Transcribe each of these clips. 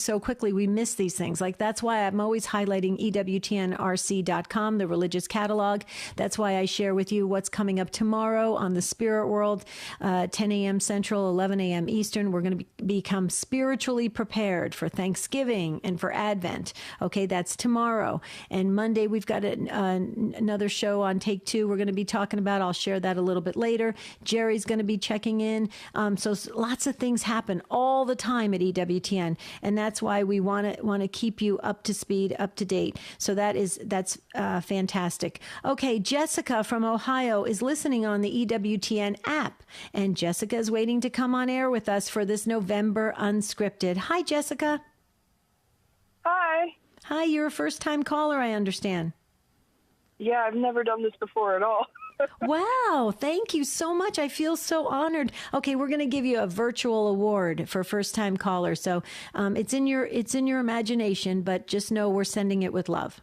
so quickly we miss these things. Like, that's why I'm always highlighting EWTNRC.com, the religious catalog. That's why I share with you what's coming up tomorrow on the Spirit World, 10 a.m. Central, 11 a.m. Eastern. We're going to become spiritually prepared for Thanksgiving and for Advent. Okay, that's tomorrow. And Monday, we've got another show on Take Two we're going to be talking about. I'll share that a little bit later. Jerry's going to be checking in. So lots of things happen all the time at EWTN. And that's why we want to keep you up to speed, up to date. So that's fantastic. Okay, Jessica from Ohio is listening on the EWTN app, and Jessica is waiting to come on air with us for this November Unscripted. Hi, Jessica. Hi. Hi, you're a first-time caller, I understand. Yeah, I've never done this before at all. Wow, thank you so much. I feel so honored. Okay, we're going to give you a virtual award for first-time caller. So it's in your imagination, but just know we're sending it with love.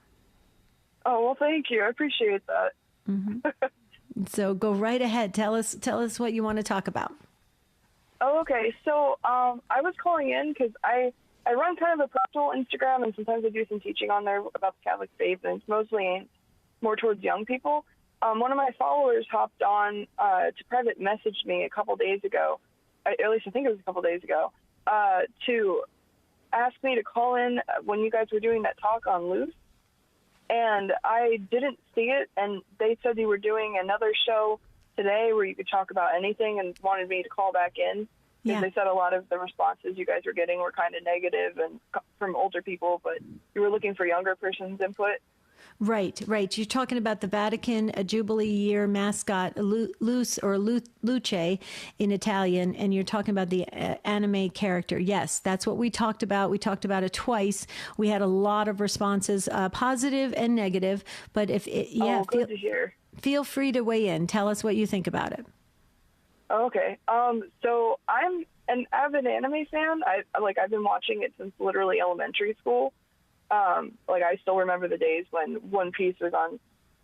Oh, well, thank you. I appreciate that. Mm-hmm. So go right ahead. Tell us what you want to talk about. Oh, okay. So I was calling in because I run kind of a personal Instagram, and sometimes I do some teaching on there about the Catholic faith, and it's mostly aimed more towards young people. One of my followers hopped on to private message me a couple days ago, at least I think it was a couple days ago, to ask me to call in when you guys were doing that talk on Loose. And I didn't see it, and they said you were doing another show today where you could talk about anything and wanted me to call back in. Because they said a lot of the responses you guys were getting were kind of negative and from older people, but you were looking for younger person's input. Right. You're talking about the Vatican Jubilee Year mascot, Luce or Luce in Italian, and you're talking about the anime character. Yes, that's what we talked about. We talked about it twice. We had a lot of responses, positive and negative. But good to hear. Feel free to weigh in. Tell us what you think about it. Okay. So I'm an avid anime fan. I've been watching it since literally elementary school. I still remember the days when One Piece was on,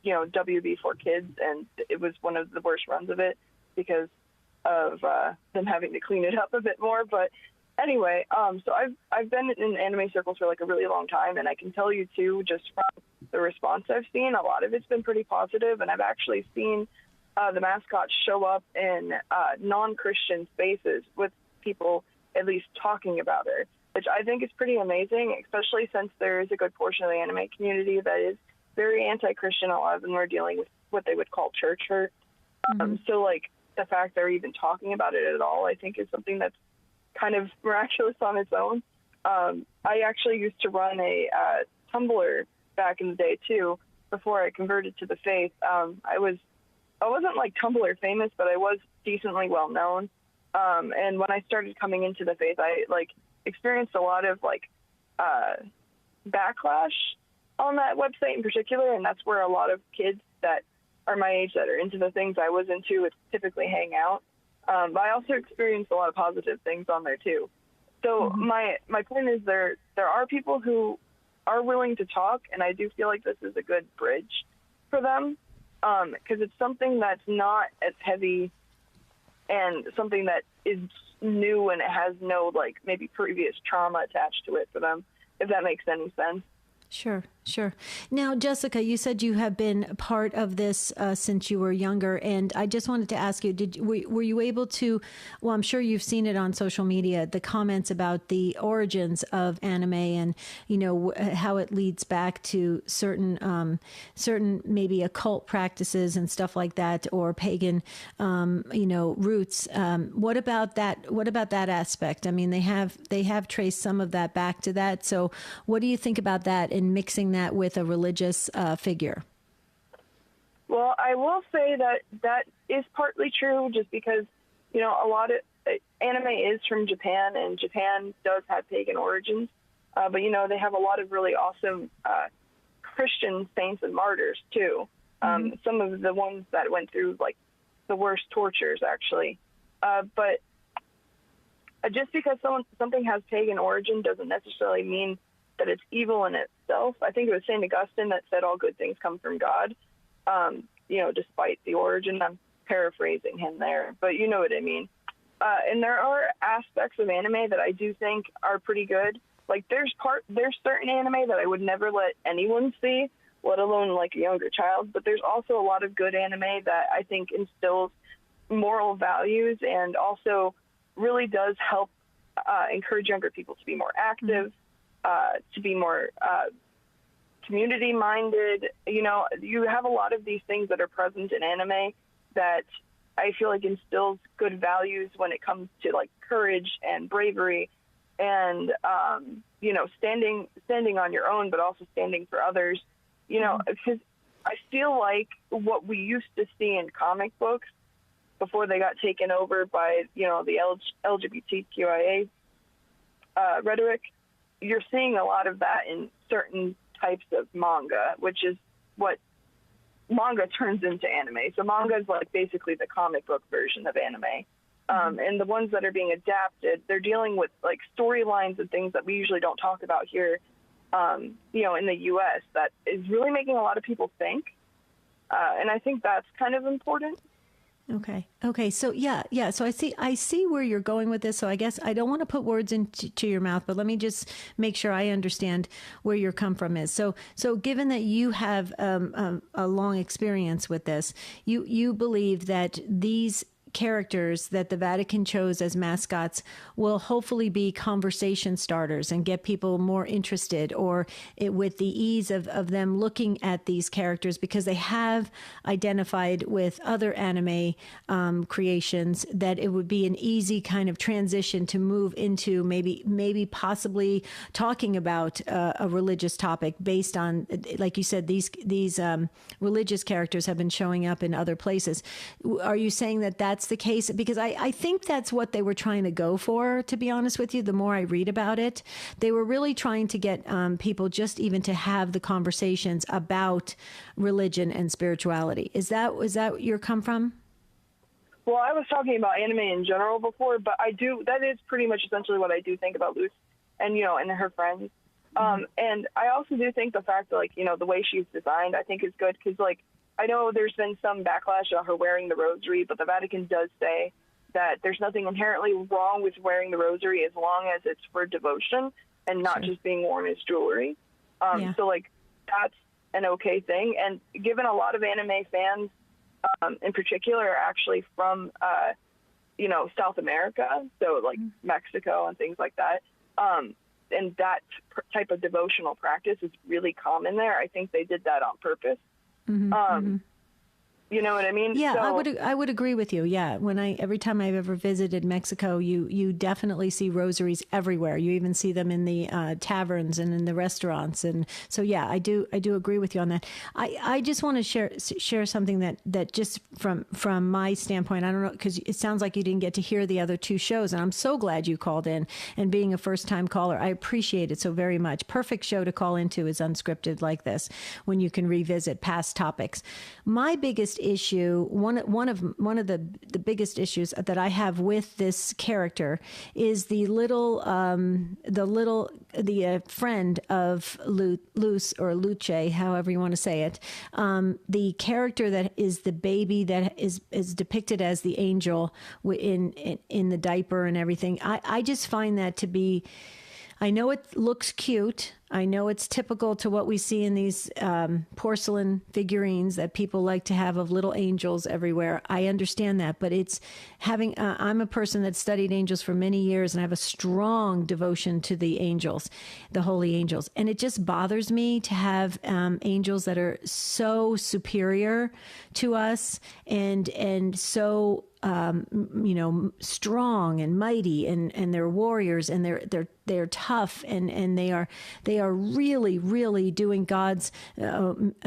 WB for kids, and it was one of the worst runs of it because of them having to clean it up a bit more. But anyway, so I've been in anime circles for a really long time, and I can tell you too, just from the response I've seen, a lot of it's been pretty positive, and I've actually seen the mascot show up in non-Christian spaces with people at least talking about her, which I think is pretty amazing, especially since there is a good portion of the anime community that is very anti-Christian. A lot of them are dealing with what they would call church hurt. Mm-hmm. So the fact they're even talking about it at all, I think is something that's kind of miraculous on its own. I actually used to run a Tumblr back in the day too, before I converted to the faith. I wasn't Tumblr famous, but I was decently well known. And when I started coming into the faith, I experienced a lot of backlash on that website in particular, and that's where a lot of kids that are my age that are into the things I was into would typically hang out. But I also experienced a lot of positive things on there too. So mm-hmm. my point is there are people who are willing to talk, and I do feel like this is a good bridge for them, because it's something that's not as heavy and something that is new, and it has no maybe previous trauma attached to it for them, if that makes any sense. Sure. Now, Jessica, you said you have been part of this since you were younger, and I just wanted to ask you, were you able to, well, I'm sure you've seen it on social media, the comments about the origins of anime and, how it leads back to certain maybe occult practices and stuff like that, or pagan, roots. What about that aspect? I mean, they have traced some of that back to that. So what do you think about that and mixing that with a religious figure? Well, I will say that is partly true, just because, a lot of anime is from Japan, and Japan does have pagan origins. But, they have a lot of really awesome Christian saints and martyrs, too. Mm-hmm. Some of the ones that went through, the worst tortures, actually. But just because something has pagan origin doesn't necessarily mean that it's evil in itself. I think it was St. Augustine that said all good things come from God, despite the origin. I'm paraphrasing him there, but you know what I mean. And there are aspects of anime that I do think are pretty good. like there's certain anime that I would never let anyone see, let alone like a younger child. But there's also a lot of good anime that I think instills moral values and also really does help encourage younger people to be more active, to be more community-minded. You know, you have a lot of these things that are present in anime that I feel like instills good values when it comes to like courage and bravery and, you know, standing on your own, but also standing for others, you know, because I feel like what we used to see in comic books before they got taken over by, you know, the LGBTQIA rhetoric, you're seeing a lot of that in certain types of manga, which is what manga turns into anime. So manga is like basically the comic book version of anime. And the ones that are being adapted, they're dealing with like storylines and things that we usually don't talk about here, you know, in the U.S. that is really making a lot of people think. And I think that's kind of important. Okay. So yeah. So I see where you're going with this. So I guess I don't want to put words into your mouth, but let me just make sure I understand where your come from is. So given that you have a long experience with this, you believe that these characters that the Vatican chose as mascots will hopefully be conversation starters and get people more interested, or with the ease of them looking at these characters because they have identified with other anime creations, that it would be an easy kind of transition to move into maybe possibly talking about a religious topic based on, like you said, these religious characters have been showing up in other places. Are you saying that that's the case? Because I think that's what they were trying to go for, to be honest with you. The more I read about it, they were really trying to get people just even to have the conversations about religion and spirituality. Was that your come from? Well, I was talking about anime in general before, but that is pretty much essentially what I do think about Luce and, you know, and her friends. And I also do think the fact that, like, you know, the way she's designed, I think is good because, like, I know there's been some backlash on her wearing the rosary, but the Vatican does say that there's nothing inherently wrong with wearing the rosary as long as it's for devotion and not just being worn as jewelry. So, like, that's an okay thing. And given a lot of anime fans, in particular, are actually from, you know, South America, so, like, Mexico and things like that, and that type of devotional practice is really common there. I think they did that on purpose. You know what I mean? Yeah, so, I would agree with you. Yeah, every time I've ever visited Mexico, you definitely see rosaries everywhere. You even see them in the taverns and in the restaurants, and so yeah, I do agree with you on that. I just want to share something that just from my standpoint, I don't know, because it sounds like you didn't get to hear the other two shows, and I'm so glad you called in. And being a first time caller, I appreciate it so very much. Perfect show to call into is Unscripted like this, when you can revisit past topics. My biggest issue, one of the biggest issues that I have with this character is the friend of Luce or Luce, however you want to say it, the character that is the baby that is depicted as the angel in the diaper and everything. I just find that to be, I know it looks cute. I know it's typical to what we see in these porcelain figurines that people like to have of little angels everywhere. I understand that, but it's having, I'm a person that studied angels for many years and I have a strong devotion to the angels, the holy angels. And it just bothers me to have angels that are so superior to us and so, you know, strong and mighty and they're warriors and they're tough and they are really, really doing God's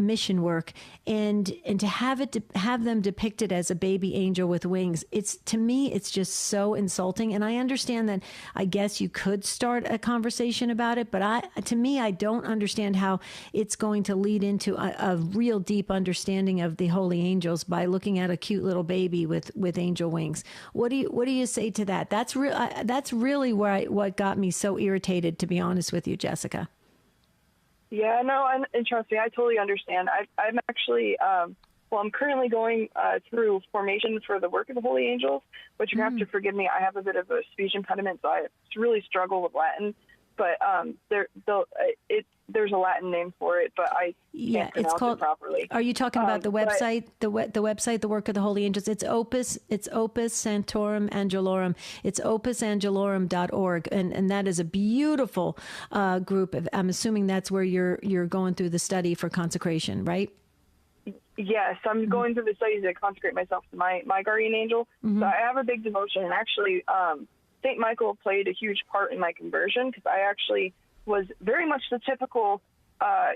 mission work, and to have them depicted as a baby angel with wings, to me it's just so insulting. And I understand that I guess you could start a conversation about it, but to me I don't understand how it's going to lead into a real deep understanding of the holy angels by looking at a cute little baby with angel wings. What do you say to that? That's really what got me so irritated, to be honest with you, Jessica. Yeah, no, and trust me, I totally understand. I'm actually, I'm currently going through formation for the work of the Holy Angels, which you have to forgive me. I have a bit of a speech impediment, so I really struggle with Latin. but there's a Latin name for it, but I can't pronounce it properly. Are you talking about the website, the website, the Work of the Holy Angels? It's Opus Sanctorum Angelorum. It's opusangelorum.org, and that is a beautiful group. I'm assuming that's where you're going through the study for consecration, right? Yes, I'm going through the studies to consecrate myself to my guardian angel. So I have a big devotion, and actually, St. Michael played a huge part in my conversion, because I actually was very much the typical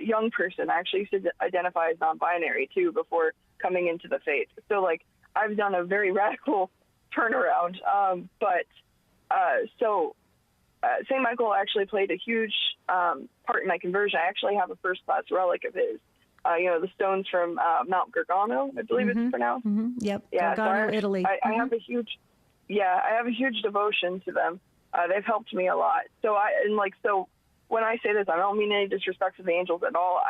young person. I actually used to identify as non-binary too before coming into the faith. So like I've done a very radical turnaround. So St. Michael actually played a huge part in my conversion. I actually have a first-class relic of his. The stones from Mount Gargano, I believe it's pronounced. Yep, yeah, Gargano, Italy. I have a huge devotion to them. They've helped me a lot. So when I say this, I don't mean any disrespect to the angels at all.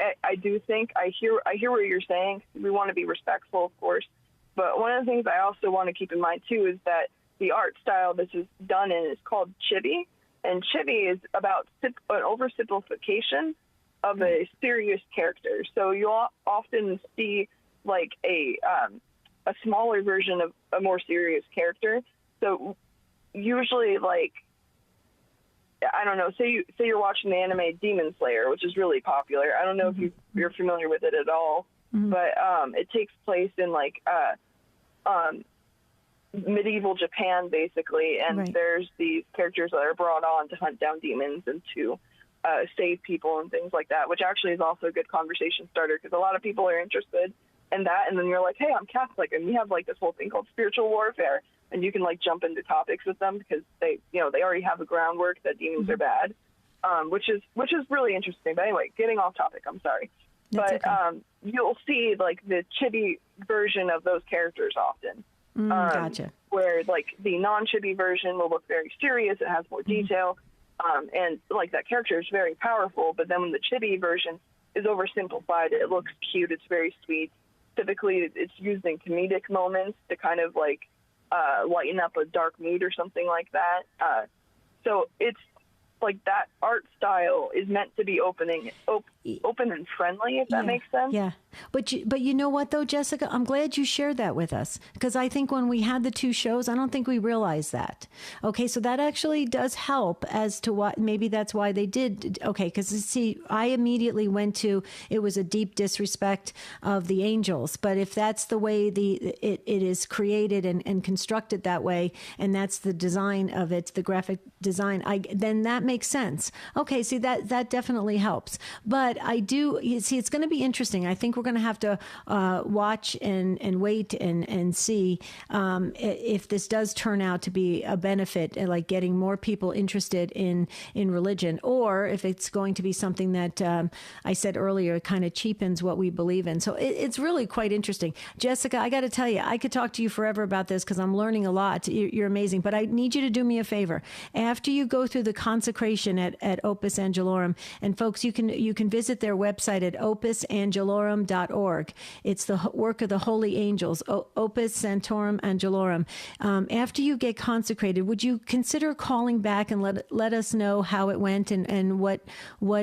I do think I hear what you're saying. We want to be respectful, of course. But one of the things I also want to keep in mind too is that the art style this is done in is called chibi, and chibi is about an oversimplification of a serious character. So you'll often see like a smaller version of a more serious character. So usually, like, I don't know, say you're watching the anime Demon Slayer, which is really popular. I don't know if you're familiar with it at all, but it takes place in like medieval Japan, basically, and there's these characters that are brought on to hunt down demons and to save people and things like that, which actually is also a good conversation starter, because a lot of people are interested in that, and then you're like, hey, I'm Catholic, and we have like this whole thing called spiritual warfare, and you can like jump into topics with them because they already have a groundwork that demons are bad, which is really interesting. But anyway, getting off topic, I'm sorry. That's okay. You'll see like the chibi version of those characters often. Gotcha. Where like the non-chibi version will look very serious, it has more detail, and like that character is very powerful, but then when the chibi version is oversimplified, it looks cute, it's very sweet. Typically it's used in comedic moments to kind of like lighten up a dark mood or something like that. So it's like that art style is meant to be open and friendly, if that makes sense. Yeah. But you know what, though, Jessica? I'm glad you shared that with us, because I think when we had the two shows, I don't think we realized that. Okay, so that actually does help as to what, maybe that's why they did. Okay, because see, I immediately went to, it was a deep disrespect of the angels. But if that's the way it is created and constructed that way, and that's the design of it, the graphic design, then that makes sense. Okay, see, that definitely helps. But it's going to be interesting. I think we're going to have to watch and wait and see if this does turn out to be a benefit, like getting more people interested in religion, or if it's going to be something that I said earlier kind of cheapens what we believe in. So it's really quite interesting. Jessica, I got to tell you, I could talk to you forever about this because I'm learning a lot. You're amazing. But I need you to do me a favor. After you go through the consecration at Opus Angelorum, and folks, you can visit their website at opusangelorum.org. It's the work of the holy angels, Opus Sanctorum Angelorum. After you get consecrated, would you consider calling back and let us know how it went and what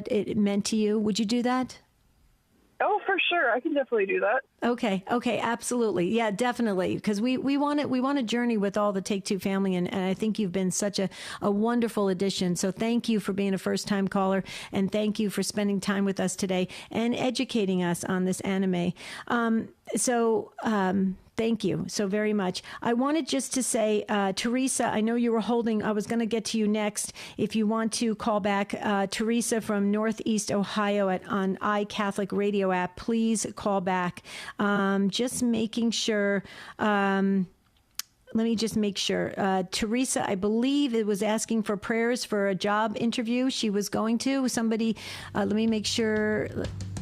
it meant to you? Would you do that? Oh, for sure. I can definitely do that. Okay, absolutely. Yeah, definitely. Because we want to journey with all the Take Two family, and I think you've been such a wonderful addition. So thank you for being a first-time caller, and thank you for spending time with us today and educating us on this anime. Thank you so very much. I wanted just to say, Teresa, I know you were holding, I was going to get to you next. If you want to call back, Teresa from Northeast Ohio on iCatholic Radio app, please call back. Just making sure. Let me just make sure. Teresa, I believe it was asking for prayers for a job interview she was going to. Somebody, let me make sure.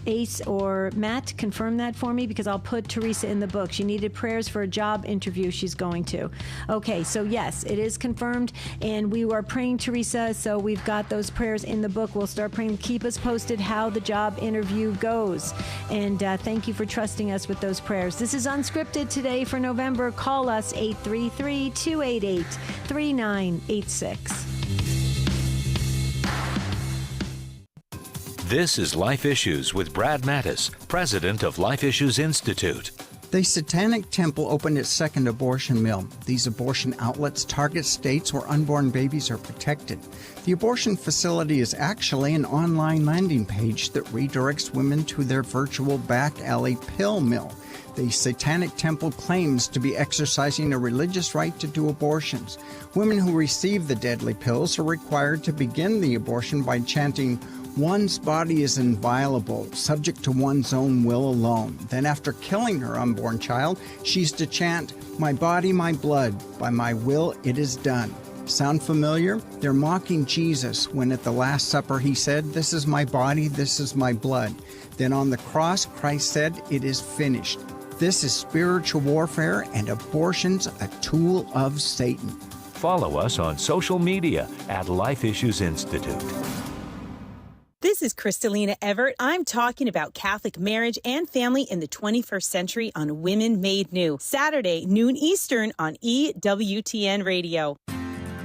Ace or Matt, confirm that for me, because I'll put Teresa in the book. She needed prayers for a job interview she's going to. Okay, so yes, it is confirmed, and we are praying, Teresa, so we've got those prayers in the book. We'll start praying. Keep us posted how the job interview goes, and thank you for trusting us with those prayers. This is Unscripted today for November. Call us 833-288-3986. This is Life Issues with Brad Mattis, president of Life Issues Institute. The Satanic Temple opened its second abortion mill. These abortion outlets target states where unborn babies are protected. The abortion facility is actually an online landing page that redirects women to their virtual back alley pill mill. The Satanic Temple claims to be exercising a religious right to do abortions. Women who receive the deadly pills are required to begin the abortion by chanting, "One's body is inviolable, subject to one's own will alone." Then after killing her unborn child, she's to chant, "My body, my blood, by my will it is done." Sound familiar? They're mocking Jesus when at the Last Supper he said, "This is my body, this is my blood." Then on the cross, Christ said, "It is finished." This is spiritual warfare, and abortion's a tool of Satan. Follow us on social media at Life Issues Institute. This is Kristalina Everett. I'm talking about Catholic marriage and family in the 21st century on Women Made New. Saturday, noon Eastern on EWTN Radio.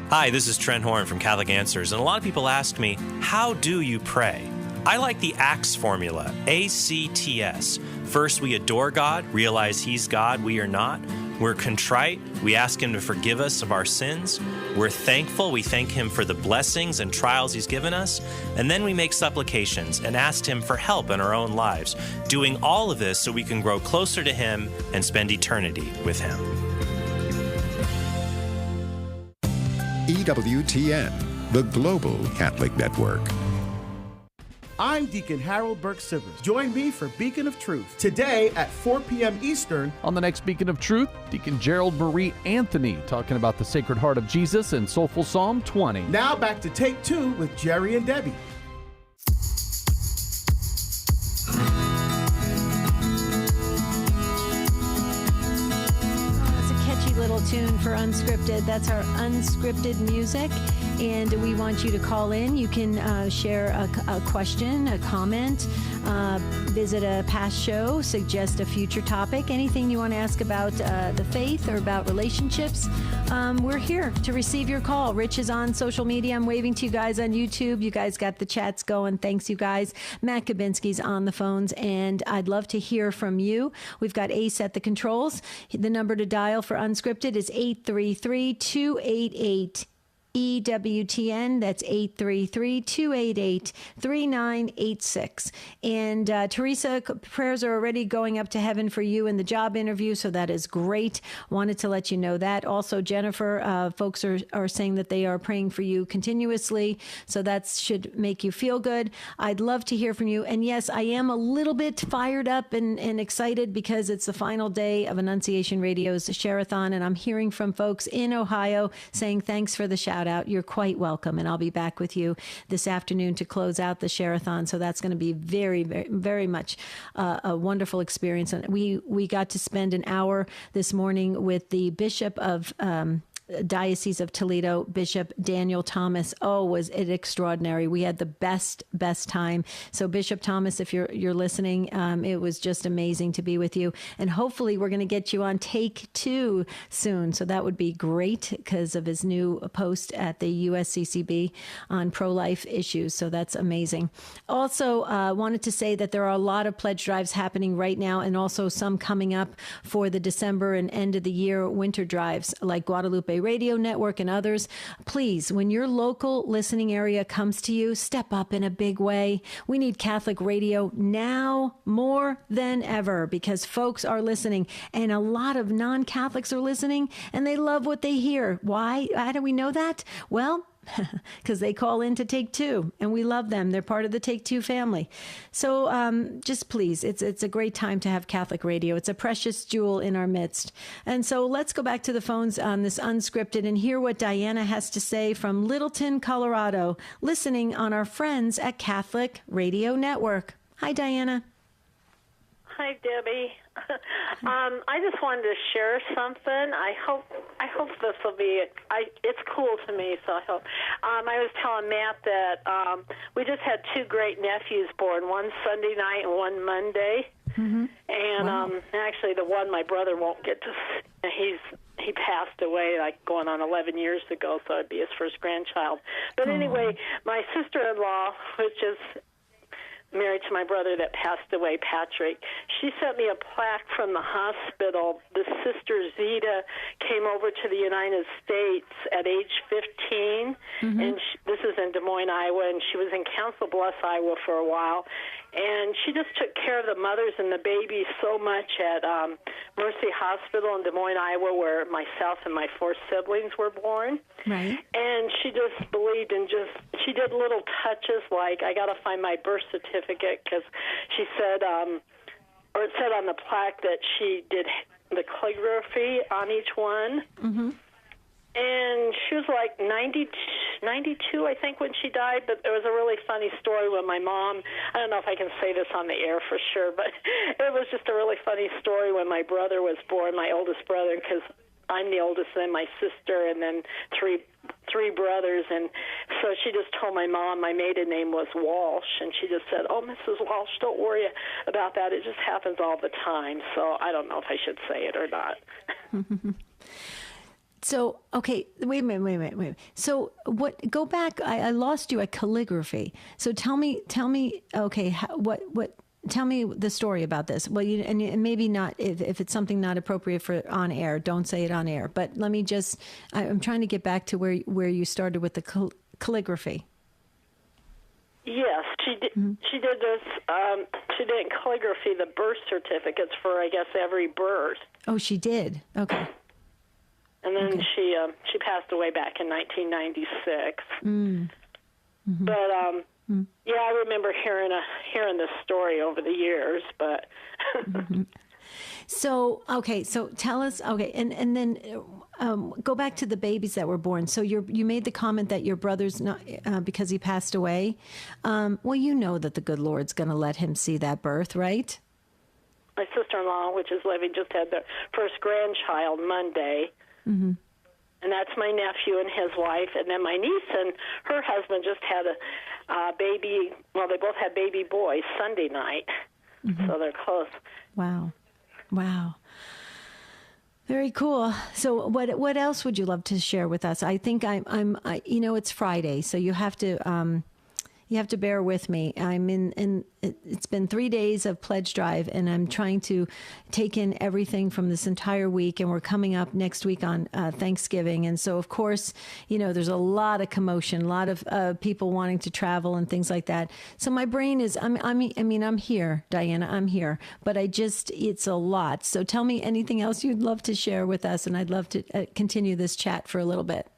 Hi, this is Trent Horn from Catholic Answers, and a lot of people ask me, how do you pray? I like the ACTS formula, ACTS. First, we adore God, realize He's God, we are not. We're contrite, we ask Him to forgive us of our sins. We're thankful, we thank Him for the blessings and trials He's given us. And then we make supplications and ask Him for help in our own lives, doing all of this so we can grow closer to Him and spend eternity with Him. EWTN, the Global Catholic Network. I'm Deacon Harold Burke-Sivers. Join me for Beacon of Truth today at 4 p.m. Eastern. On the next Beacon of Truth, Deacon Gerald Marie Anthony talking about the Sacred Heart of Jesus and Soulful Psalm 20. Now back to Take Two with Jerry and Debbie. Little tune for Unscripted. That's our unscripted music, and we want you to call in. You can share a question, a comment, visit a past show, suggest a future topic, anything you want to ask about the faith or about relationships. We're here to receive your call. Rich is on social media. I'm waving to you guys on YouTube. You guys got the chats going. Thanks, you guys. Matt Kabinski's on the phones, and I'd love to hear from you. We've got Ace at the controls. The number to dial for Unscripted is 833-288 EWTN. That's 833-288-3986. And Teresa, prayers are already going up to heaven for you in the job interview, so that is great. Wanted to let you know that. Also, Jennifer, folks are saying that they are praying for you continuously, so that should make you feel good. I'd love to hear from you. And yes, I am a little bit fired up and excited because it's the final day of Annunciation Radio's Share-a-thon, and I'm hearing from folks in Ohio saying thanks for the shout out. You're quite welcome. And I'll be back with you this afternoon to close out the Share-a-thon. So that's going to be very, very, very much a wonderful experience. And we got to spend an hour this morning with the Bishop of Diocese of Toledo, Bishop Daniel Thomas. Oh, was it extraordinary. We had the best time. So Bishop Thomas, if you're listening, it was just amazing to be with you. And hopefully we're going to get you on Take Two soon. So that would be great because of his new post at the USCCB on pro-life issues. So that's amazing. Also, wanted to say that there are a lot of pledge drives happening right now, and also some coming up for the December and end of the year winter drives like Guadalupe Radio Network and others. Please, when your local listening area comes to you, step up in a big way. We need Catholic radio now more than ever because folks are listening, and a lot of non-Catholics are listening, and they love what they hear. Why? How do we know that? Well, because they call in to Take Two, and we love them. They're part of the Take Two family. So just please, it's a great time to have Catholic radio. It's a precious jewel in our midst. And so let's go back to the phones on this Unscripted and hear what Diana has to say from Littleton, Colorado, listening on our friends at Catholic Radio Network. Hi, Diana. Hi, Debbie. I just wanted to share something. I hope this will be. It's cool to me, so I hope. I was telling Matt that we just had two great nephews born. One Sunday night and one Monday. Mm-hmm. And wow. Actually, the one my brother won't get to. He passed away like going on 11 years ago, so it'd be his first grandchild. But anyway, my sister-in-law, which is married to my brother that passed away, Patrick. She sent me a plaque from the hospital. The sister Zeta came over to the United States at age 15, and this is in Des Moines, Iowa, and she was in Council Bluffs, Iowa for a while. And she just took care of the mothers and the babies so much at Mercy Hospital in Des Moines, Iowa, where myself and my 4 siblings were born. Right. And she just believed in she did little touches like, I got to find my birth certificate, because she said, or it said on the plaque that she did the calligraphy on each one. Mm-hmm. And she was like 92, I think, when she died. But there was a really funny story when my mom, I don't know if I can say this on the air for sure, but it was just a really funny story when my brother was born, my oldest brother, because I'm the oldest, then my sister, and then three brothers. And so she just told my mom my maiden name was Walsh, and she just said, "Oh, Mrs. Walsh, don't worry about that. It just happens all the time." So I don't know if I should say it or not. So, okay, wait a minute. So go back, I lost you at calligraphy. So tell me, okay, tell me the story about this. Well, and maybe not, if it's something not appropriate for on air, don't say it on air. But let me I'm trying to get back to where you started with the calligraphy. Yes, she did. She did this. She did calligraphy, the birth certificates for, I guess, every birth. Oh, she did. Okay. And then she passed away back in 1996. But yeah, I remember hearing this story over the years. But so tell us. Okay, and then go back to the babies that were born. So you made the comment that your brother's not because he passed away. Well, you know that the good Lord's going to let him see that birth, right? My sister-in-law, which is living, just had their first grandchild Monday. Mm-hmm. And that's my nephew and his wife. And then my niece and her husband just had a baby. Well, they both had baby boys Sunday night. Mm-hmm. So they're close. Wow. Very cool. So what else would you love to share with us? I think I'm it's Friday, so you have to bear with me. It's been 3 days of pledge drive, and I'm trying to take in everything from this entire week, and we're coming up next week on Thanksgiving. And so, of course, there's a lot of commotion, a lot of people wanting to travel and things like that. So my brain is, I'm here, Diana, I'm here, but it's a lot. So tell me anything else you'd love to share with us, and I'd love to continue this chat for a little bit.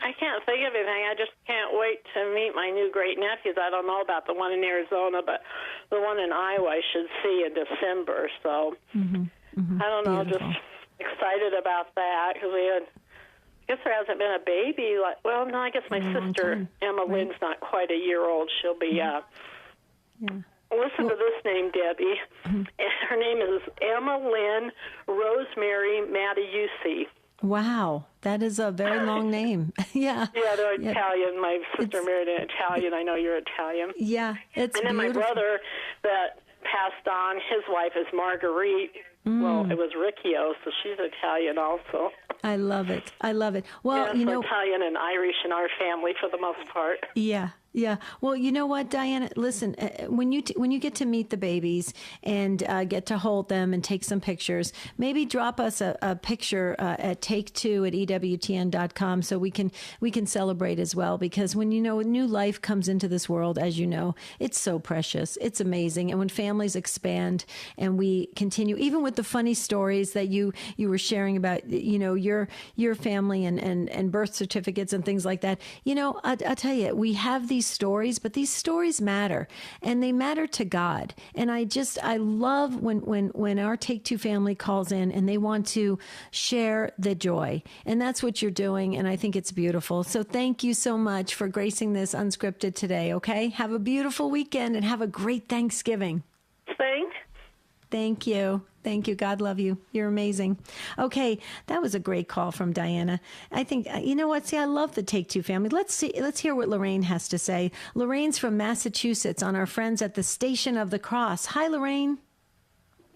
I can't think of anything. I just can't wait to meet my new great nephews. I don't know about the one in Arizona, but the one in Iowa I should see in December. So I don't know, Beautiful. just excited about that because I guess there hasn't been a baby. I guess my sister Emma Lynn's not quite a year old. She'll be. Listen to this name, Debbie. Her name is Emma Lynn Rosemary Mattiusi. Wow, that is a very long name. Yeah. Yeah, they're Italian. My sister married an Italian. I know you're Italian. Yeah, it's And then beautiful. my brother that passed on, his wife is Marguerite. Well, it was Riccio, so she's Italian also. I love it. Well, Italian and Irish in our family for the most part. Yeah. Well, you know what, Diana? Listen, when you get to meet the babies and get to hold them and take some pictures, maybe drop us a picture at take2@EWTN.com so we can celebrate as well. Because when new life comes into this world, as you know, it's so precious, it's amazing, and when families expand and we continue, even with the funny stories that you were sharing about, your family and birth certificates and things like that. I'll tell you, we have these stories, but these stories matter, and they matter to God. And I love when our Take Two family calls in and they want to share the joy, and that's what you're doing, and I think it's beautiful. So thank you so much for gracing this Unscripted today. Okay, have a beautiful weekend and have a great Thanksgiving. Thank you. God love you. You're amazing. Okay, that was a great call from Diana. I think, you know what? See, I love the Take Two family. Let's hear what Lorraine has to say. Lorraine's from Massachusetts on our friends at the Station of the Cross. Hi, Lorraine.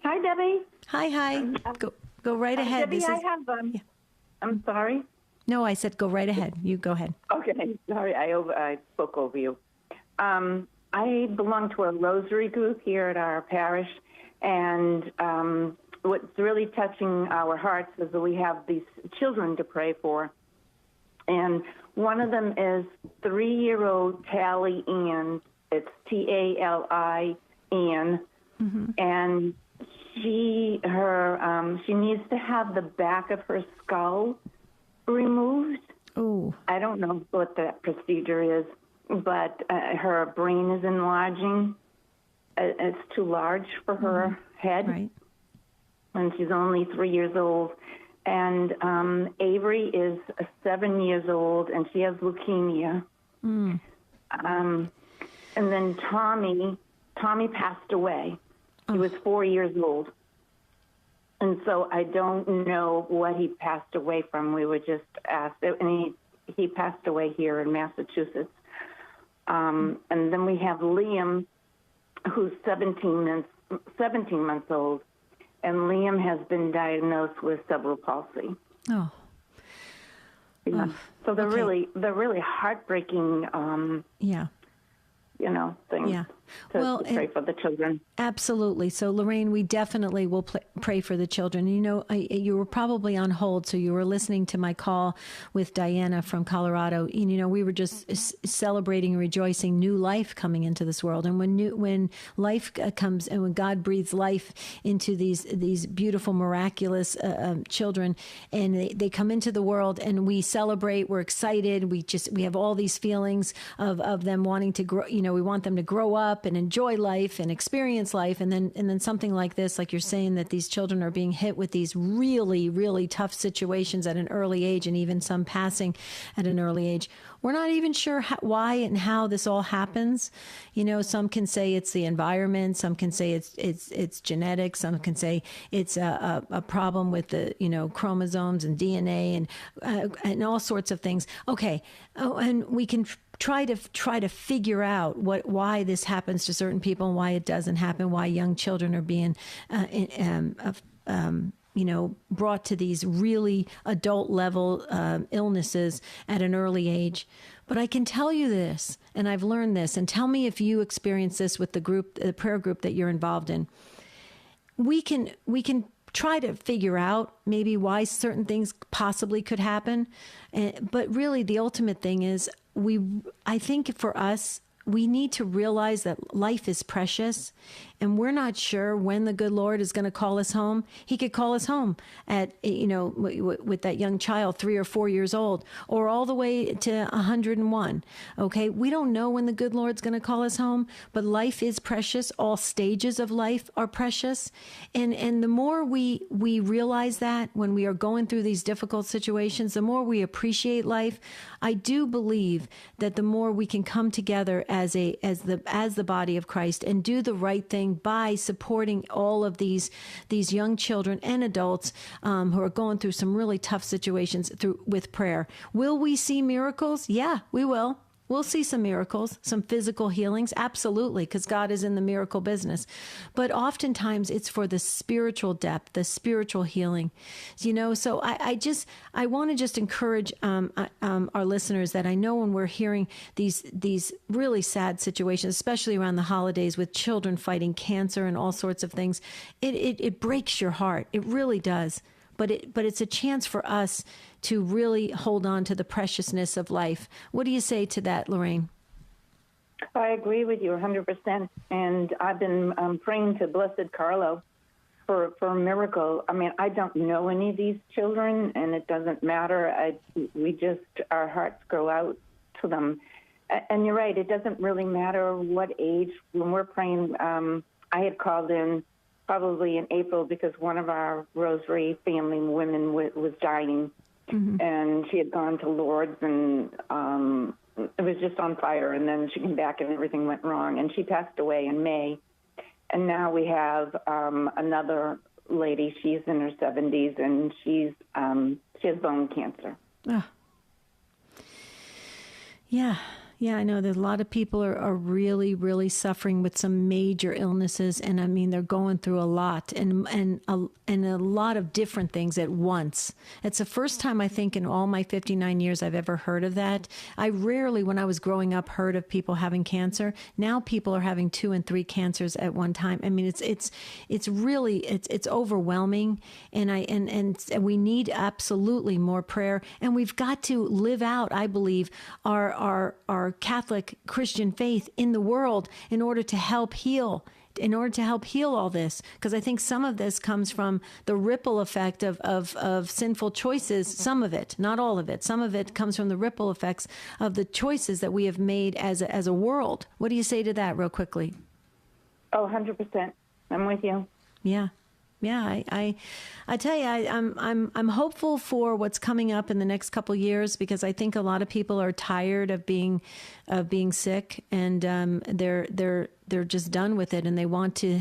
Hi, Debbie. Hi. Go right ahead. Debbie, I'm sorry. No, I said go right ahead. You go ahead. Okay, sorry, I spoke over you. I belong to a rosary group here at our parish, and what's really touching our hearts is that we have these children to pray for. And one of them is 3-year-old Tally Ann. It's Tali Ann. And she needs to have the back of her skull removed. Oh. I don't know what that procedure is, but her brain is enlarging. It's too large for her head. Right. And she's only 3 years old. And Avery is 7 years old, and she has leukemia. And then Tommy passed away. He was 4 years old. And so I don't know what he passed away from. We were just asked. And he passed away here in Massachusetts. And then we have Liam, who's 17 months old. And Liam has been diagnosed with cerebral palsy. Oh. Yeah. So they're really heartbreaking. Things. Yeah. To pray for the children. Absolutely. So, Lorraine, we definitely will pray for the children. You know, you were probably on hold, so you were listening to my call with Diana from Colorado. And, you know, we were just celebrating and rejoicing new life coming into this world. And when life comes and when God breathes life into these beautiful, miraculous children, and they come into the world, and we celebrate, we're excited, we have all these feelings of them wanting to grow. You know, we want them to grow up and enjoy life and experience life, and then something like this, like you're saying, that these children are being hit with these really, really tough situations at an early age, and even some passing at an early age. We're not even sure why and how this all happens. You know, some can say it's the environment, some can say it's genetics, some can say it's a problem with the chromosomes and DNA and all sorts of things. Okay, and we can try to figure out why this happens to certain people and why it doesn't happen, why young children are being brought to these really adult level illnesses at an early age. But I can tell you this, and I've learned this, and tell me if you experience this with the prayer group that you're involved in. We can try to figure out maybe why certain things possibly could happen, but really the ultimate thing is I think for us, we need to realize that life is precious, and we're not sure when the good Lord is going to call us home. He could call us home at, with that young child, 3 or 4 years old, or all the way to 101. Okay. We don't know when the good Lord's going to call us home, but life is precious. All stages of life are precious. And the more we realize that when we are going through these difficult situations, the more we appreciate life. I do believe that the more we can come together as the body of Christ and do the right thing by supporting all of these young children and adults who are going through some really tough situations with prayer. Will we see miracles? Yeah, we will. We'll see some miracles, some physical healings, absolutely, because God is in the miracle business. But oftentimes it's for the spiritual depth, the spiritual healing. So I want to just encourage our listeners that I know when we're hearing these really sad situations, especially around the holidays with children fighting cancer and all sorts of things, it breaks your heart. It really does. But it's a chance for us to really hold on to the preciousness of life. What do you say to that, Lorraine? I agree with you 100%. And I've been praying to Blessed Carlo for a miracle. I mean, I don't know any of these children, and it doesn't matter. Our hearts go out to them. And you're right, it doesn't really matter what age. When we're praying, I had called in probably in April because one of our rosary family women was dying. Mm-hmm. And she had gone to Lourdes, and it was just on fire. And then she came back, and everything went wrong. And she passed away in May. And now we have another lady. She's in her 70s, and she has bone cancer. Oh. Yeah. Yeah, I know that a lot of people are really, really suffering with some major illnesses, and I mean they're going through a lot and a lot of different things at once. It's the first time I think in all my 59 years I've ever heard of that. I rarely, when I was growing up, heard of people having cancer. Now people are having 2 and 3 cancers at one time. I mean, it's really overwhelming, and we need absolutely more prayer, and we've got to live out, I believe, our Catholic Christian faith in the world in order to help heal all this, because I think some of this comes from the ripple effect of sinful choices. Some of it, not all of it. Some of it comes from the ripple effects of the choices that we have made as a world. What do you say to that, real quickly? Oh, 100%. I'm with you. Yeah. Yeah, I tell you, I'm hopeful for what's coming up in the next couple of years, because I think a lot of people are tired of being sick, and they're just done with it, and they want to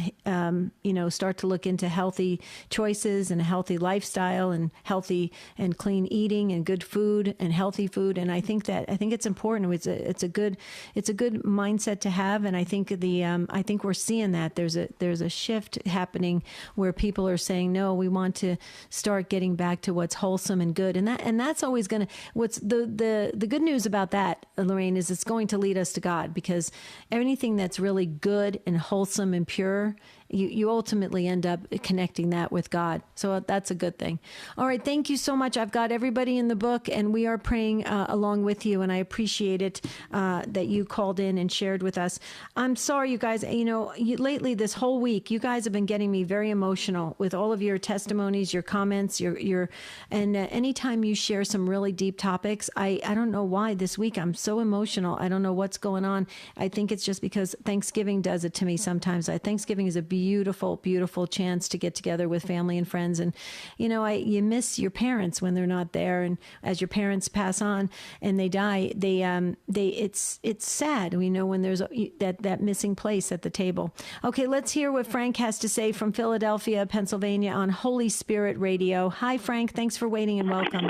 start to look into healthy choices and a healthy lifestyle and healthy and clean eating and good food and healthy food. And I think it's important. It's a good mindset to have, and I think I think we're seeing that there's a shift happening where people are saying, no, we want to start getting back to what's wholesome and good, and that's always going to. What's the good news about that, Lorraine, is it's going to lead us to God, because anything that's really good and wholesome and pure, you ultimately end up connecting that with God. So that's a good thing. All right. Thank you so much. I've got everybody in the book, and we are praying along with you. And I appreciate it that you called in and shared with us. I'm sorry, you guys, lately this whole week, you guys have been getting me very emotional with all of your testimonies, your comments, and anytime you share some really deep topics, I don't know why this week I'm so emotional. I don't know what's going on. I think it's just because Thanksgiving does it to me sometimes. Thanksgiving is a beautiful, beautiful chance to get together with family and friends. And, you miss your parents when they're not there. And as your parents pass on and they die, it's sad. We know when there's that missing place at the table. Okay, let's hear what Frank has to say from Philadelphia, Pennsylvania on Holy Spirit Radio. Hi, Frank. Thanks for waiting and welcome.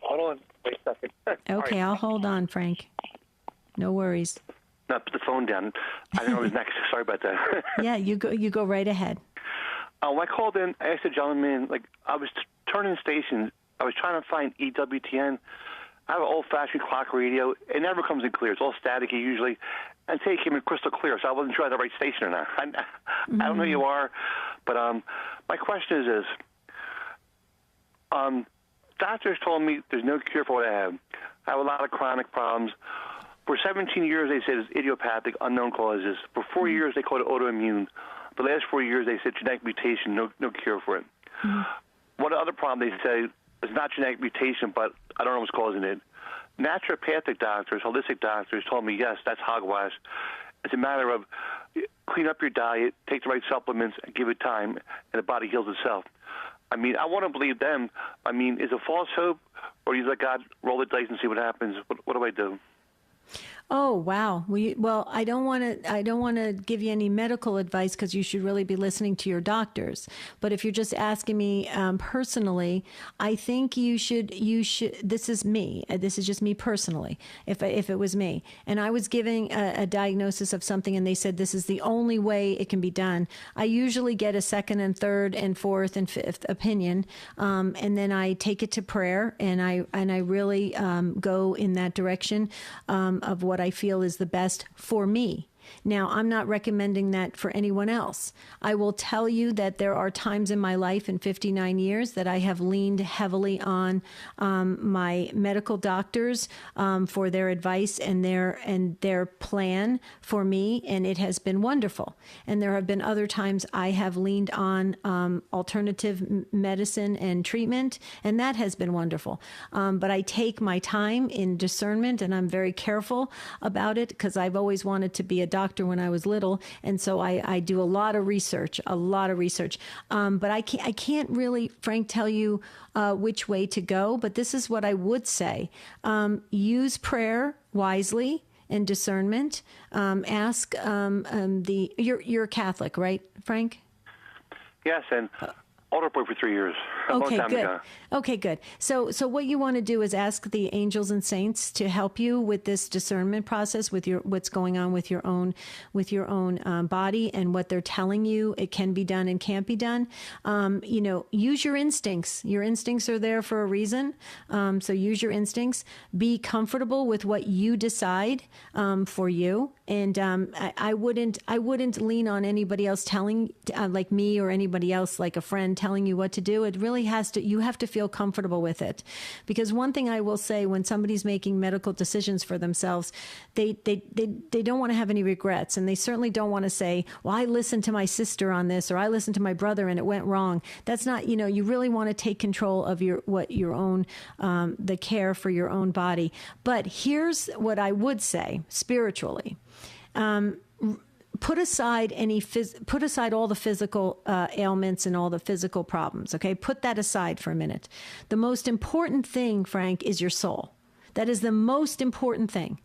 Hold on. Wait a second. Okay, I'll hold on, Frank. No worries. No, put the phone down. I didn't know it was next. Sorry about that. Yeah, you go right ahead. When I called in, I asked the gentleman, I was turning stations. I was trying to find EWTN. I have an old-fashioned clock radio. It never comes in clear. It's all staticky usually. And today it came in crystal clear, so I wasn't sure I had the right station or not. I don't know who you are, but my question is this. Doctors told me there's no cure for what I have. I have a lot of chronic problems. For 17 years, they said it's idiopathic, unknown causes. For 4 years, they called it autoimmune. The last 4 years, they said genetic mutation, no cure for it. What other problem they say is not genetic mutation, but I don't know what's causing it. Naturopathic doctors, holistic doctors told me, yes, that's hogwash. It's a matter of clean up your diet, take the right supplements, and give it time, and the body heals itself. I mean, I want to believe them. I mean, is it false hope, or do you let God roll the dice and see what happens? What do I do? Oh, wow. Well, I don't want to give you any medical advice, because you should really be listening to your doctors. But if you're just asking me personally, I think you should. This is me. This is just me personally. If it was me, and I was giving a diagnosis of something, and they said this is the only way it can be done, I usually get a second and third and fourth and fifth opinion, and then I take it to prayer, and I really go in that direction of what I feel is the best for me. Now, I'm not recommending that for anyone else. I will tell you that there are times in my life in 59 years that I have leaned heavily on my medical doctors for their advice and their plan for me, and it has been wonderful. And there have been other times I have leaned on alternative medicine and treatment, and that has been wonderful. But I take my time in discernment, and I'm very careful about it, because I've always wanted to be a doctor when I was little, and so I do a lot of research. But I can't really, Frank, tell you which way to go. But this is what I would say: use prayer wisely and discernment. Ask you're Catholic, right, Frank? Yes, and altar boy for 3 years. A long Okay, time good. ago. Okay, good. So what you want to do is ask the angels and saints to help you with this discernment process, with what's going on with your own body and what they're telling you it can be done and can't be done. Use your instincts. Your instincts are there for a reason. So use your instincts. Be comfortable with what you decide for you. And I wouldn't lean on anybody else telling, like me or anybody else, like a friend telling you what to do. It really you have to feel comfortable with it. Because one thing I will say, when somebody's making medical decisions for themselves, they don't want to have any regrets. And they certainly don't want to say, well, I listened to my sister on this, or I listened to my brother and it went wrong. That's not, you really want to take control of the care for your own body. But here's what I would say spiritually. Put aside all the physical ailments and all the physical problems. Okay, put that aside for a minute. The most important thing, Frank, is your soul. That is the most important thing.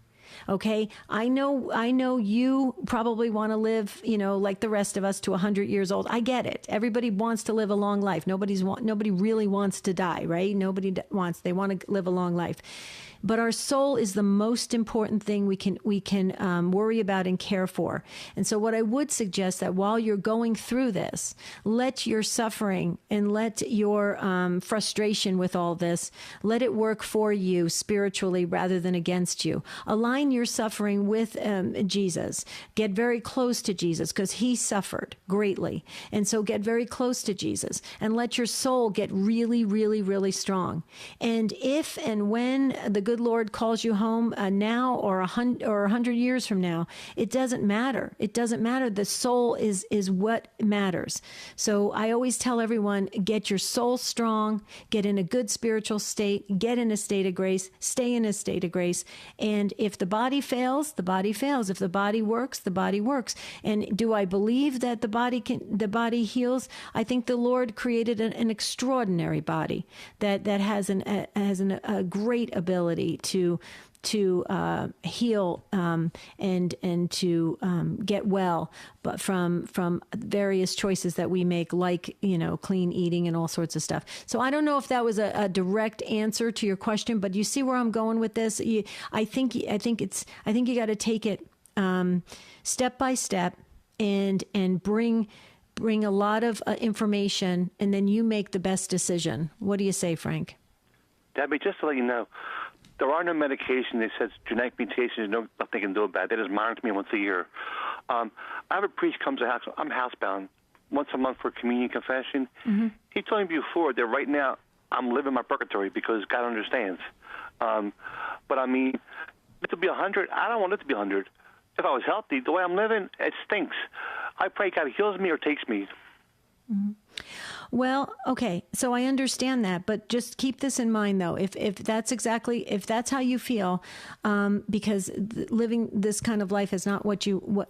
Okay, I know you probably want to live, like the rest of us, to 100 years old. I get it. Everybody wants to live a long life. Nobody really wants to die, right? They want to live a long life. But our soul is the most important thing we can worry about and care for. And so what I would suggest, that while you're going through this, let your suffering and let your frustration with all this, let it work for you spiritually rather than against you. Align your suffering with Jesus. Get very close to Jesus, because he suffered greatly. And so get very close to Jesus and let your soul get really, really, really strong. And if and when the good Lord calls you home now or 100 years from now, it doesn't matter. It doesn't matter. The soul is what matters. So I always tell everyone, get your soul strong, get in a good spiritual state, get in a state of grace, stay in a state of grace. And if the body fails, the body fails. If the body works, the body works. And do I believe that the body heals? I think the Lord created an extraordinary body that has a great ability to heal and to get well, but from various choices that we make, like clean eating and all sorts of stuff. So I don't know if that was a direct answer to your question, but you see where I'm going with this. I think you got to take it step by step and bring a lot of information, and then you make the best decision. What do you say, Frank? Debbie, just to let you know, there are no medications. They said genetic mutations, nothing they can do about it. They just monitor me once a year. I have a priest comes to the house. I'm housebound once a month for communion confession. Mm-hmm. He told me before that right now I'm living my purgatory because God understands. But I mean, it to be 100, I don't want it to be 100. If I was healthy, the way I'm living, it stinks. I pray God heals me or takes me. Mm-hmm. Well, okay, so I understand that, but just keep this in mind, though. If that's how you feel, because living this kind of life is not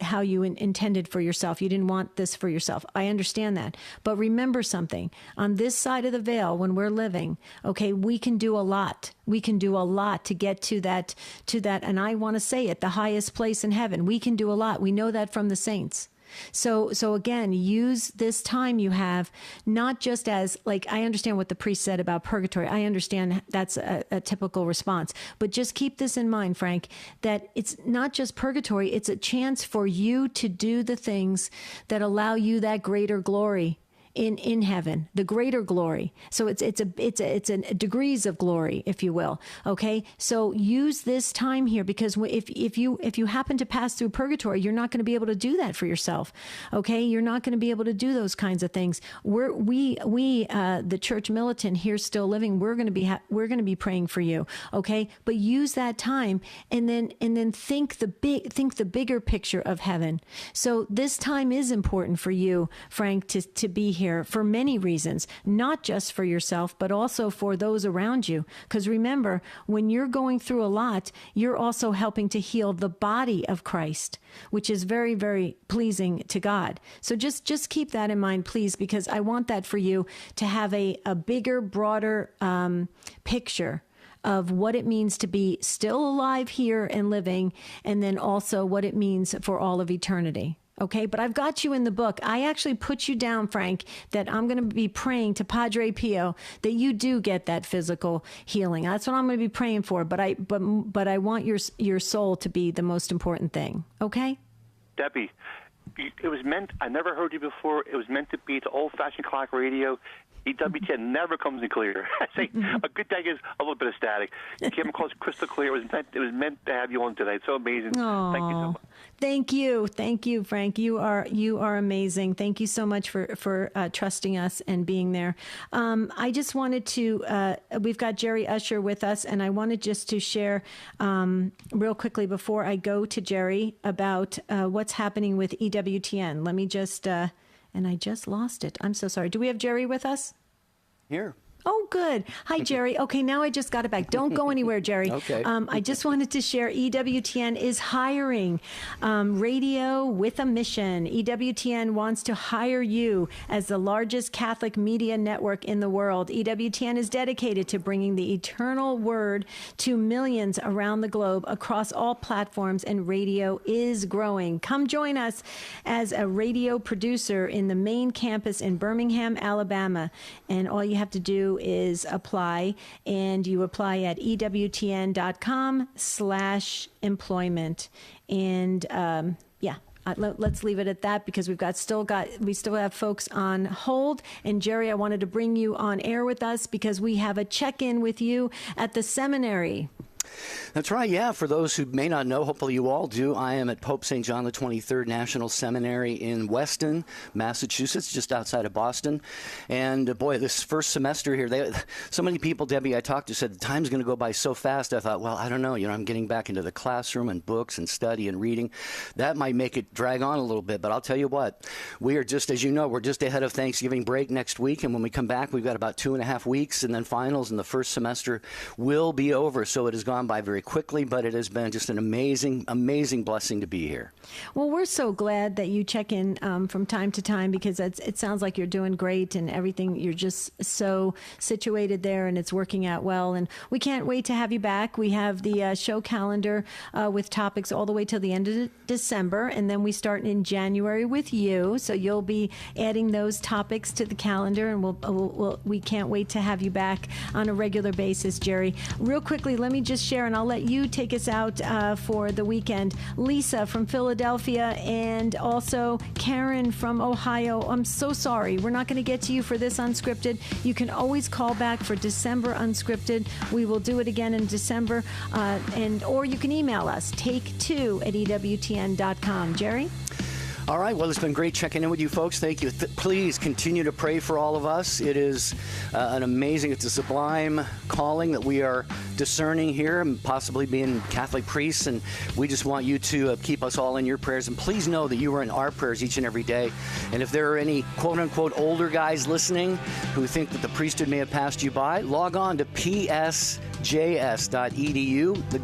how you intended for yourself. You didn't want this for yourself. I understand that, but remember something. On this side of the veil, when we're living, okay, we can do a lot. We can do a lot to get to that, and I want to say it, the highest place in heaven. We can do a lot. We know that from the saints. So again, use this time you have, not just as, like, I understand what the priest said about purgatory. I understand that's a typical response, but just keep this in mind, Frank, that it's not just purgatory. It's a chance for you to do the things that allow you that greater glory in heaven, the greater glory. So it's a degrees of glory, if you will. Okay. So use this time here, because if you happen to pass through purgatory, you're not going to be able to do that for yourself. Okay. You're not going to be able to do those kinds of things. The church militant here still living, we're going to be praying for you. Okay. But use that time and then think the bigger picture of heaven. So this time is important for you, Frank, to be here for many reasons, not just for yourself, but also for those around you. Because remember, when you're going through a lot, you're also helping to heal the body of Christ, which is very, very pleasing to God. So just keep that in mind, please, because I want that for you to have a bigger, broader picture of what it means to be still alive here and living, and then also what it means for all of eternity. Okay, but I've got you in the book. I actually put you down, Frank, that I'm going to be praying to Padre Pio that you do get that physical healing. That's what I'm going to be praying for. But I want your soul to be the most important thing. Okay, Debbie, it was meant. I never heard you before. It was meant to be the old-fashioned clock radio. EWTN never comes in clear. I say a good day is a little bit of static. You came across crystal clear. It was meant to have you on today. It's so amazing. Aww. Thank you so much. Thank you, Frank. You are amazing. Thank you so much for trusting us and being there. I just wanted to. We've got Jerry Usher with us, and I wanted just to share real quickly before I go to Jerry about what's happening with EWTN. Let me just. And I just lost it. I'm so sorry. Do we have Jerry with us? Here. Oh, good. Hi, Jerry. Okay, now I just got it back. Don't go anywhere, Jerry. Okay. I just wanted to share EWTN is hiring radio with a mission. EWTN wants to hire you as the largest Catholic media network in the world. EWTN is dedicated to bringing the eternal word to millions around the globe across all platforms, and radio is growing. Come join us as a radio producer in the main campus in Birmingham, Alabama. And all you have to do is apply, and you apply at EWTN.com/employment. And let's leave it at that because we still have folks on hold. And Jerry, I wanted to bring you on air with us because we have a check-in with you at the seminary. That's right, yeah. For those who may not know, hopefully you all do, I am at Pope St. John the 23rd National Seminary in Weston, Massachusetts, just outside of Boston. And boy, this first semester here, so many people, Debbie, I talked to said, the time's going to go by so fast. I thought, well, I don't know. I'm getting back into the classroom and books and study and reading. That might make it drag on a little bit, but I'll tell you what, we are just, as you know, we're just ahead of Thanksgiving break next week. And when we come back, we've got about 2.5 weeks and then finals, and the first semester will be over. So it has gone by very quickly, but it has been just an amazing, amazing blessing to be here. Well, we're so glad that you check in from time to time because it sounds like you're doing great and everything. You're just so situated there and it's working out well. And we can't wait to have you back. We have the show calendar with topics all the way till the end of December. And then we start in January with you. So you'll be adding those topics to the calendar, and we can't wait to have you back on a regular basis, Jerry. Real quickly, let me just share, and I'll let you take us out for the weekend. Lisa from Philadelphia and also Karen from Ohio. I'm so sorry. We're not going to get to you for this Unscripted. You can always call back for December Unscripted. We will do it again in December. Or you can email us, take2@EWTN.com. Jerry? All right. Well, it's been great checking in with you folks. Thank you. Please continue to pray for all of us. It is it's a sublime calling that we are discerning here, and possibly being Catholic priests. And we just want you to keep us all in your prayers. And please know that you are in our prayers each and every day. And if there are any quote unquote older guys listening who think that the priesthood may have passed you by, log on to psjs.edu. The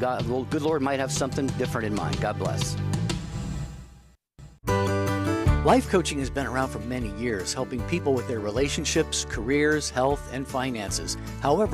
good Lord might have something different in mind. God bless. Life coaching has been around for many years, helping people with their relationships, careers, health, and finances. However,